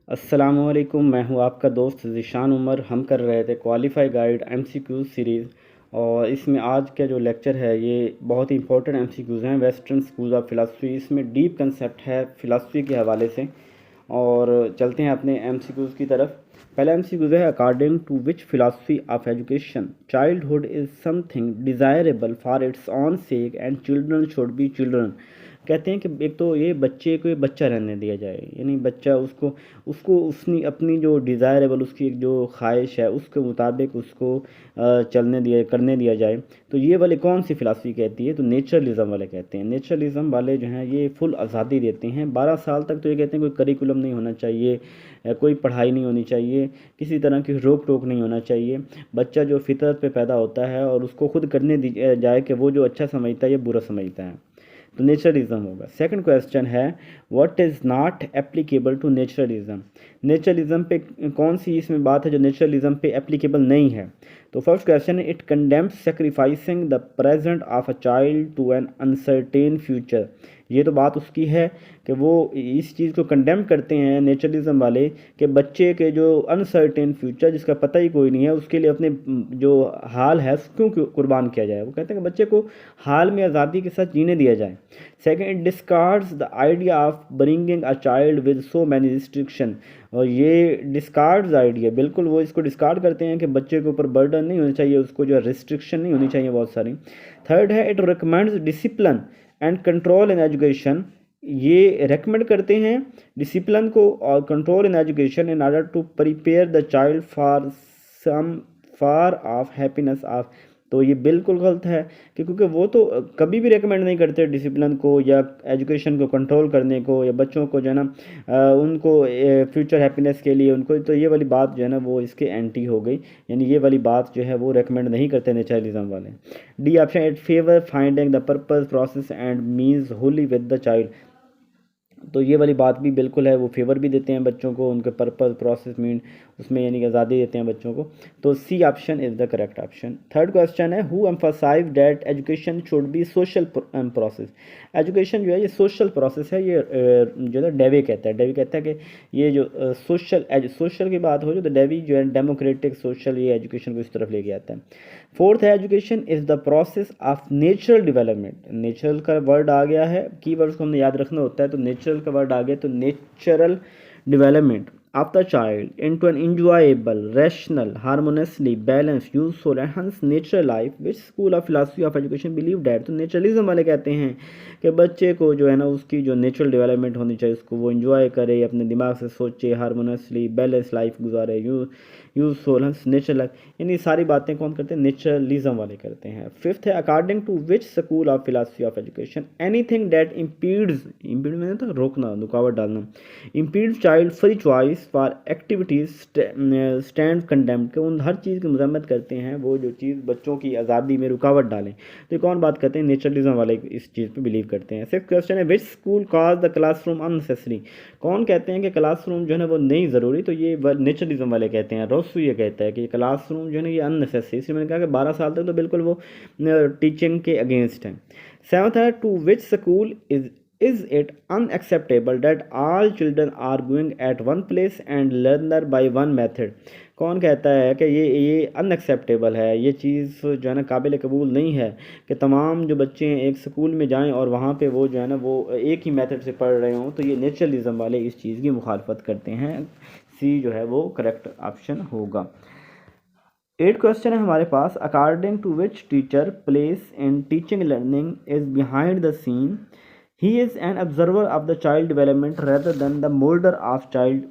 अस्सलामुअलैकुम, मैं हूं आपका दोस्त ज़ीशान उमर। हम कर रहे थे क्वालिफाई गाइड एमसीक्यूज़ सीरीज़ और इसमें आज का जो लेक्चर है ये बहुत ही इंपॉर्टेंट एमसीक्यूज़ हैं। वेस्टर्न स्कूल ऑफ फ़िलासफ़ी, इसमें डीप कंसेप्ट है फ़िलासफ़ी के हवाले से। और चलते हैं अपने एमसीक्यूज़ की तरफ। पहला एमसीक्यूज़ है, according to which philosophy of education childhood is something desirable for its own sake and children should be children. कहते हैं कि एक तो ये बच्चे को एक बच्चा रहने दिया जाए, यानी बच्चा उसको उसको उसने अपनी जो डिज़ायरेबल उसकी एक जो ख्वाहिश है उसके मुताबिक उसको करने दिया जाए। तो ये वाले कौन सी फ़िलासफ़ी कहती है? तो नेचरलिज़म वाले कहते हैं। नेचरलिज़म वाले जो हैं ये फुल आज़ादी देते हैं 12 साल तक। तो ये कहते हैं कोई करिकुलम नहीं होना चाहिए, कोई पढ़ाई नहीं होनी चाहिए, किसी तरह की रोक टोक नहीं होना चाहिए। बच्चा जो फितरत पे पैदा होता है और उसको खुद करने दी जाए कि वो जो अच्छा समझता है या बुरा समझता है, तो नेचरलिज्म होगा। सेकंड क्वेश्चन है, what is not applicable to naturalism. Naturalism पे कौन सी इसमें बात है जो नेचरलिज्म पे एप्लीकेबल नहीं है? तो फर्स्ट क्वेश्चन है, it condemns sacrificing the present of a child to an uncertain future. ये तो बात उसकी है कि वो इस चीज़ को कंडेम करते हैं नेचरलिज्म वाले कि बच्चे के जो अनसर्टेन फ्यूचर जिसका पता ही कोई नहीं है उसके लिए अपने जो हाल है उसको क्यों कुर्बान किया जाए। वो कहते हैं कि बच्चे को हाल में आज़ादी के साथ जीने दिया जाए। Second, it discards the idea of bringing a child with so many restriction. और ये डिस्कार्ड्स आइडिया, बिल्कुल वो इसको डिस्कार्ड करते हैं कि बच्चे के ऊपर बर्डन नहीं होनी चाहिए, उसको जो रिस्ट्रिक्शन नहीं होनी चाहिए बहुत सारी। थर्ड है, it recommends discipline and control in education. ये रेकमेंड करते हैं डिसिप्लिन को और control in education in order to prepare the child for some far off happiness of. तो ये बिल्कुल गलत है कि क्योंकि वो तो कभी भी रेकमेंड नहीं करते डिसिप्लिन को या एजुकेशन को कंट्रोल करने को या बच्चों को जो है ना उनको फ्यूचर हैप्पीनेस के लिए उनको। तो ये वाली बात जो है ना वो इसके एंटी हो गई, यानी ये वाली बात जो है वो रेकमेंड नहीं करते नेचरलिज्म वाले। D option, it favour finding the purpose process and means Holi with the child. तो ये वाली बात भी बिल्कुल है, वो फेवर भी देते हैं बच्चों को उनके पर्पस प्रोसेस मीन उसमें, यानी कि आज़ादी देते हैं बच्चों को। तो C option is the correct option. Third question है, who emphasize that education should be social process. Education जो है ये सोशल प्रोसेस है, ये जो है डेवी कहता है। डेवी कहता है कि ये जो सोशल की बात हो जो तो डेवी जो है डेमोक्रेटिक सोशल ये एजुकेशन को इस तरफ लेके आता है। फोर्थ है, education is the process of natural development. Natural का वर्ड आ गया है, की वर्ड्स को हमने याद रखना होता है, तो नेचुरल का वर्ड आ गया तो natural development of the child into an enjoyable, rational, harmoniously balanced, useful and hence natural life which school of philosophy of education believe that। तो नेचुरलिज्म वाले कहते हैं कि बच्चे को जो है ना उसकी जो नेचुरल डेवलपमेंट होनी चाहिए, उसको वो एंजॉय करे, अपने दिमाग से सोचे, हारमोनियसली बैलेंस लाइफ गुजारे, यूजफुल हंस नेचुरल लाइफ, यानी सारी बातें कौन करते हैं? नेचुरलिज्म वाले करते हैं। फिफ्थ है, according to which school of philosophy of education anything that impede मैंने तो रोकना, रुकावट डालना, impede child free choice for activities stand condemned, के उन हर चीज़ की मजम्मत करते हैं वो जो चीज़ बच्चों की आज़ादी में रुकावट डालें। तो ये कौन बात करते हैं? नेचुरलिज्म वाले इस चीज़ पे बिलीव करते हैं। सिक्स क्वेश्चन है, which school cause the classroom unnecessary. कौन कहते हैं कि क्लासरूम जो है ना वो नहीं ज़रूरी? तो ये नेचुरलिज्म वाले कहते हैं। रोसू ये कहता है कि क्लासरूम जो है ना ये अननेसेसरी, इसलिए मैंने कहा कि 12 साल तक तो बिल्कुल वो टीचिंग के अगेंस्ट है। सेवंथ है, to which school is it unacceptable that all children are going at one place and learn by one method। कौन कहता है कि ये अनएक्सेप्टेबल है, ये चीज़ जो है ना काबिल कबूल नहीं है कि तमाम जो बच्चे हैं एक स्कूल में जाएं और वहाँ पे वो जो है ना वो एक ही मेथड से पढ़ रहे हों। तो ये नेचुरलिज्म वाले इस चीज़ की मुखालफत करते हैं। सी जो है वो करेक्ट ऑप्शन होगा। 8 क्वेश्चन है हमारे पास, according to which teacher place in teaching learning is behind the scene. He is an observer of the child development rather than the moulder of child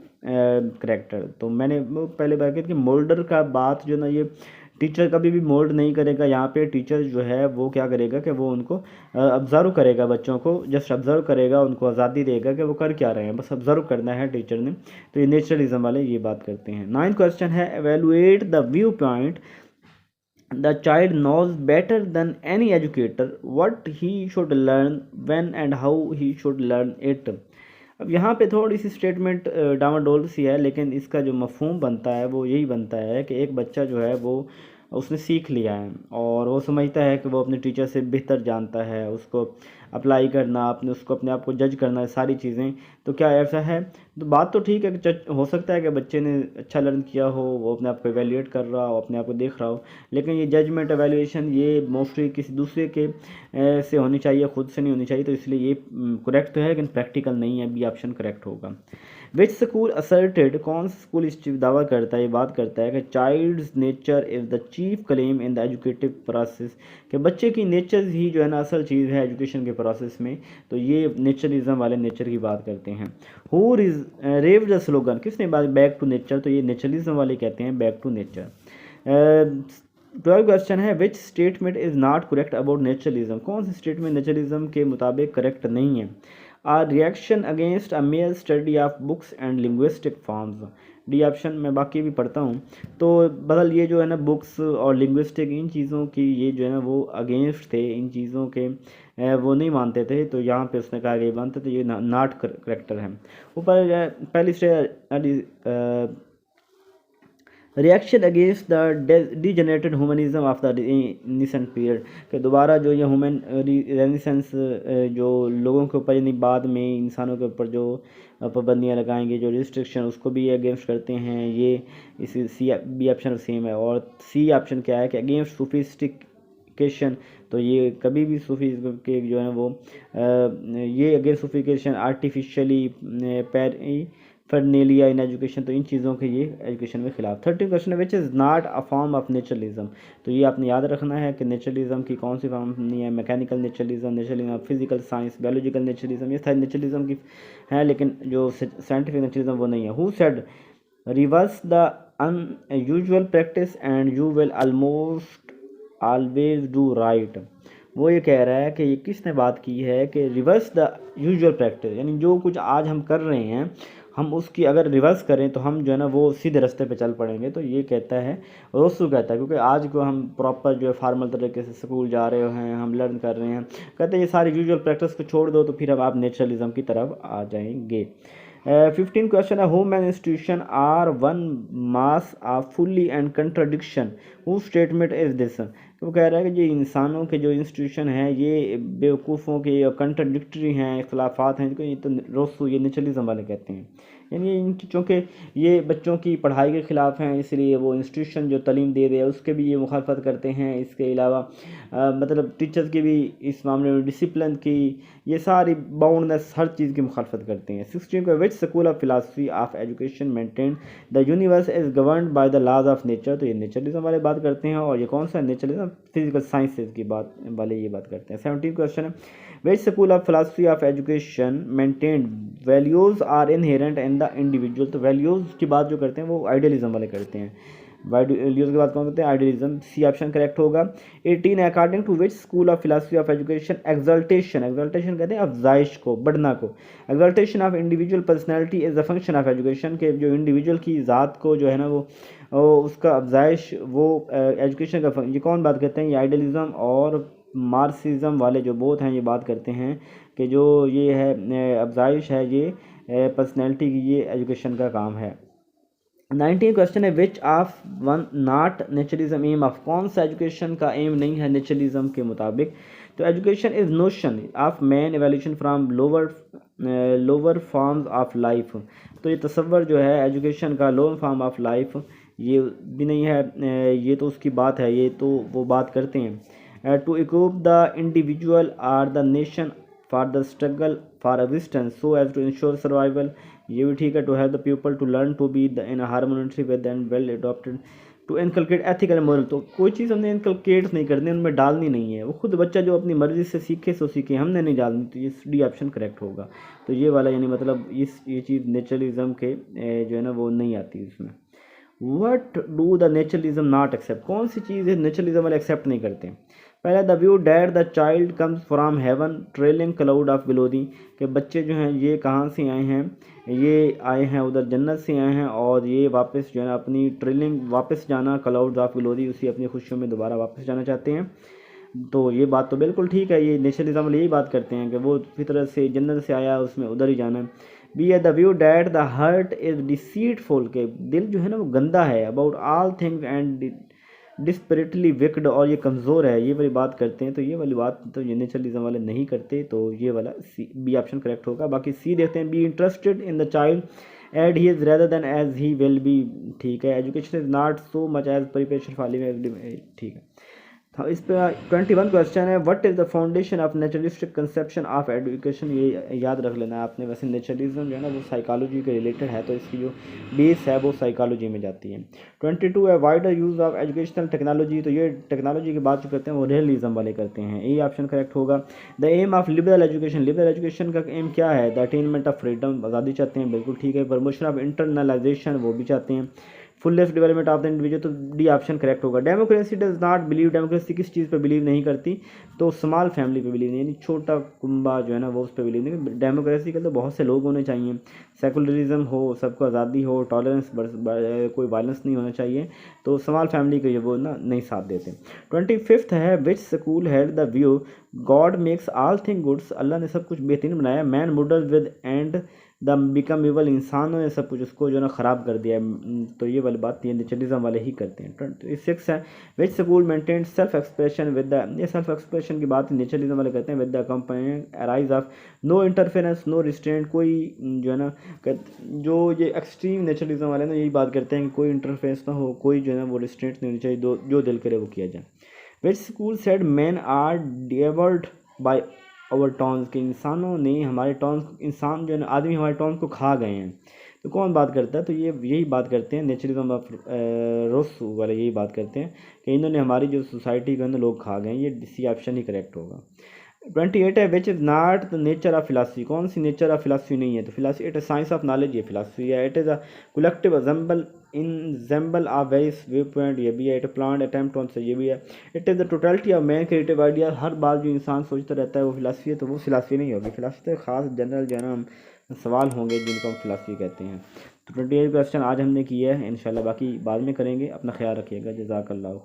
character. तो मैंने वो पहले बात की कि मोल्डर का बात जो ना ये टीचर कभी भी मोल्ड नहीं करेगा। यहाँ पे टीचर जो है वो क्या करेगा कि वो उनको ऑब्जर्व करेगा, बच्चों को जस्ट ऑब्जर्व करेगा, उनको आज़ादी देगा कि वो कर क्या रहे हैं, बस ऑब्जर्व करना है टीचर ने। तो ये नेचुरलिज्म वाले ये बात करते हैं। 9th क्वेश्चन है, evaluate the view point the child knows better than any educator what he should learn when and how he should learn it। अब यहाँ पे थोड़ी सी स्टेटमेंट डामाडोल सी है, लेकिन इसका जो मफहूम बनता है वो यही बनता है कि एक बच्चा जो है वो उसने सीख लिया है और वो समझता है कि वो अपने टीचर से बेहतर जानता है, उसको अप्लाई करना, अपने उसको अपने आप को जज करना है सारी चीज़ें। तो क्या ऐसा है? तो बात तो ठीक है कि हो सकता है कि बच्चे ने अच्छा लर्न किया हो, वो अपने आप को एवेल्यूएट कर रहा हो, अपने आप को देख रहा हो, लेकिन ये जजमेंट एवेल्यूएशन ये मोस्टली किसी दूसरे के से होनी चाहिए, खुद से नहीं होनी चाहिए। तो इसलिए ये करेक्ट तो है लेकिन प्रैक्टिकल नहीं है, बी ऑप्शन करेक्ट होगा। विच स्कूल असर्टेड, कौन सा स्कूल इस चीज़ दावा करता है, ये बात करता है कि child's nature is the chief claim in the educative process, कि बच्चे की नेचर ही जो है ना असल चीज़ है एजुकेशन के प्रोसेस में। तो ये नेचरलिज्म वाले नेचर की बात करते हैं। हु रेव द स्लोगन, किसने बात बैक टू नेचर, तो ये नेचरलिज्म वाले कहते हैं बैक टू नेचर। 12 क्वेश्चन है, which statement is not correct about naturalism, कौन सी स्टेटमेंट नेचरलिज्म के मुताबिक करेक्ट नहीं है। Are reaction against a mere study of books and linguistic forms, D option मैं बाकी भी पढ़ता हूँ। तो बदल ये जो है ना बुक्स और लिंग्विस्टिक इन चीज़ों की ये जो है ना वो अगेंस्ट थे, इन चीज़ों के वो नहीं मानते थे। तो यहाँ पे उसने कहा कि ये मानते थे, ये नॉट करेक्टर है। ऊपर पहली stage reaction against the degenerated humanism of the recent period, कि दोबारा जो ये ह्यूमन रेनेसेंस जो लोगों के ऊपर यानी बाद में इंसानों के ऊपर जो पाबंदियाँ लगाएंगे, जो रिस्ट्रिक्शन, उसको भी ये अगेंस्ट करते हैं। ये इसी सी बी ऑप्शन सेम है। और सी ऑप्शन क्या है कि अगेंस्ट सोफिस्टिकेशन, तो ये कभी भी सूफी के जो है वो ये अगेंस्ट सोफिकेशन आर्टिफिशियली फर्नेलिया इन एजुकेशन, तो इन चीज़ों के ये एजुकेशन में खिलाफ। 13 क्वेश्चन है, which is not a form of naturalism, तो ये आपने याद रखना है कि नेचरलिज्म की कौन सी फॉर्म नहीं है। मैकेनिकल नेचरलिज्म, नेचरलिज्म फिजिकल साइंस, बायोलॉजिकल नेचरलिज्म, ये सारी नेचरलिज्म की है, लेकिन जो साइंटिफिक नेचरलिज्म वो नहीं है। Who said reverse the unusual practice and you will almost always do right, वो ये कह रहा है कि ये किसने बात की है कि रिवर्स द यूजुअल प्रैक्टिस, यानी जो कुछ आज हम कर रहे हैं हम उसकी अगर रिवर्स करें तो हम जो है ना वो सीधे रास्ते पे चल पड़ेंगे। तो ये कहता है, रोसू कहता है, क्योंकि आज को हम प्रॉपर जो है फार्मल तरीके से स्कूल जा रहे हैं, हम लर्न कर रहे हैं, कहते हैं ये सारी यूजुअल प्रैक्टिस को छोड़ दो तो फिर अब आप नेचरलिज्म की तरफ आ जाएंगे। 15 क्वेश्चन है, home and institution are one mass of folly and contradiction, who statement is this, तो वो कह रहा है कि ये इंसानों के जो इंस्टीट्यूशन हैं ये बेवकूफ़ों के कंट्राडिक्टरी हैं, इख्तलाफात हैं, ये तो रोसू ये नेचरलिज्म वाले कहते हैं। यानी इनकी चूँकि ये बच्चों की पढ़ाई के ख़िलाफ़ हैं, इसलिए वो इंस्टीट्यूशन जो तालीम दे रहे हैं उसके भी ये मुखालफत करते हैं। इसके अलावा मतलब टीचर्स की भी इस मामले में डिसिप्लिन की, ये सारी बाउंडनेस हर चीज़ की मुखालफत करते हैं। 16 को which school of philosophy of education maintain the universe is governed by the laws of nature, तो ये नेचरलिज्म वाले बात करते हैं। और ये कौन सा नेचरलिज्म, फिजिकल साइंसेज की बात वाले ये बात करते हैं। 17 क्वेश्चन है, which school of philosophy of education maintain values are inherent in the individual, तो वैल्यूज़ की बात जो करते हैं वो आइडियलिज्म वाले करते हैं। वैल्यूज़ की बात कौन करते हैं, आइडियलिज्म, सी ऑप्शन करेक्ट होगा। 18 according to which school of philosophy of education exaltation, exaltation कहते हैं अफजाइश को, बढ़ना को, exaltation of individual personality is the function of education, के जो इंडिविजुअल की ज़ात को जो है ना वो उसका अफजाइश वो एजुकेशन का ये कौन बात करते हैं, ये आइडियलिज्म और मार्क्सिज्म वाले जो बोथ हैं ये बात करते हैं कि जो ये है अफजाइश है ये पर्सनैलिटी की, ये एजुकेशन का काम है। 19 क्वेश्चन है, which of one not naturalism aim of, कौन सा एजुकेशन का एम नहीं है नेचरलिज्म के मुताबिक, तो education is notion of man evolution from lower forms of life, तो ये तसव्वुर जो है एजुकेशन का लोअर फॉर्म ऑफ लाइफ ये भी नहीं है, ये तो उसकी बात है, ये तो वो बात करते हैं। To equip the individual are the nation for the struggle for existence so as to ensure survival, ये भी ठीक है। To have the people to learn to be in harmoniously with and well adopted, to inculcate ethical moral, तो कोई चीज़ हमने inculcate नहीं करनी, उनमें डालनी नहीं है, वो खुद बच्चा जो अपनी मर्ज़ी से सीखे सो सीखे, हमने नहीं डालनी, तो ये डी ऑप्शन करेक्ट होगा। तो ये वाला यानी मतलब ये चीज़ नेचरलिज्म के जो है ना वो नहीं आती इसमें। What do the naturalism not accept, कौन सी चीज़ है नेचरलिज्म वाले एक्सेप्ट नहीं करते। पहला, the view that the child comes from heaven trailing cloud of बिलोदी, के बच्चे जो हैं ये कहाँ से आए हैं, ये आए हैं उधर जन्नत से आए हैं और ये वापस जो है ना अपनी ट्रेलिंग वापस जाना क्लाउड ऑफ बिलोदी, उसी अपनी खुशियों में दोबारा वापस जाना चाहते हैं। तो ये बात तो बिल्कुल ठीक है, ये नेचरलिज्म वाले यही बात करते हैं कि वो फितरत से जन्नत से आया उसमें उधर ही जाना है। बी है, the view that the heart is deceitful, के दिल जो है ना वो गंदा है, about all things and desperately wicked, और ये कमज़ोर है, ये वाली बात करते हैं। तो ये वाली बात तो ये नेचुरलिज्म वाले नहीं करते, तो ये वाला सी बी ऑप्शन करेक्ट होगा। बाकी सी देखते हैं, be interested in the child as he is rather than as he will be, ठीक है। Education is not so much as preparation for living, ठीक है। हाँ, इस पर 21 क्वेश्चन है, what is the foundation of naturalistic conception of education, ये याद रख लेना है आपने। वैसे नेचुरलिज्म जो है ना वो साइकोलॉजी के रिलेटेड है, तो इसकी जो बेस है वो साइकोलॉजी में जाती है। 22 है, wider use of educational technology, तो ये टेक्नोलॉजी की बात जो करते हैं वो रियलिज्म वाले करते हैं, ये ऑप्शन करेक्ट होगा। The aim of liberal education, liberal education का एम क्या है, द अटेनमेंट ऑफ फ्रीडम, आज़ादी चाहते हैं, बिल्कुल ठीक है। प्रमोशन ऑफ इंटरनलाइजेशन, वो भी चाहते हैं। Fullest development of the individual, तो डी ऑप्शन करेक्ट होगा। Democracy does not believe, democracy किस चीज़ पे बिलीव नहीं करती, तो स्मॉल फैमिली पे बिलीव नहीं, यानी छोटा कुंबा जो है ना वो उस पर बिलीव नहीं। डेमोक्रेसी के तो बहुत से लोग होने चाहिए, सेकुलरिज्म हो, सबको आज़ादी हो, टॉलरेंस, कोई वायलेंस नहीं होना चाहिए, तो स्मॉल फैमिली को ये वो ना नहीं साथ देते। 25 है, which school had the view God makes all thing goods, अल्लाह ने सब कुछ बेहतरीन बनाया, man meddle with and the become evil, इंसानों ने सब कुछ उसको जो ना ख़राब कर दिया है, तो ये वाली बात ये नेचुरलिज्म वाले ही करते हैं। 26 है, which school maintain self expression with the, ये सेल्फ एक्सप्रेशन की बात नेचुरलिज्म वाले करते हैं, with the companion arise of no interference no restraint, कोई जो है ना जो ये एक्सट्रीम नेचुरलिज्म वाले ना यही बात करते हैं कि कोई इंटरफेरेंस ना हो, कोई जो है ना वो रिस्ट्रेंट नहीं होनी चाहिए, जो दिल करे वो किया जाए। Which school said man are devoured by our towns, के इंसानों ने हमारे टॉन्स, इंसान जो है ना आदमी हमारे टॉन्स को खा गए हैं, तो कौन बात करता है, तो ये यही बात करते हैं नेचुरलिज्म ऑफ रोसू वाले, यही बात करते हैं कि इन्होंने हमारी जो सोसाइटी के अंदर लोग खा गए हैं, ये सी ऑप्शन ही करेक्ट होगा। 28 है, which is not the nature of philosophy, कौन सी नेचर ऑफ फिलासफी नहीं है, तो philosophy it is science of knowledge, ये फिलासफी है। It is a collective assemble ensemble of various view point, ये भी है। इट प्लान अटेम्प्ट ऑन, से ये भी है। It is the totality of man creative idea, हर बात जो इंसान सोचता रहता है वो फिलासफी है, तो वो फिलासफी नहीं होगी। फिलासफी तो खास जनरल जो है ना सवाल होंगे जिनको हम फिलासफी कहते हैं। तो 28 क्वेश्चन आज हमने किया है, इंशाल्लाह बाकी बाद में करेंगे। अपना ख्याल रखिएगा, जज़ाकल्लाह खैर।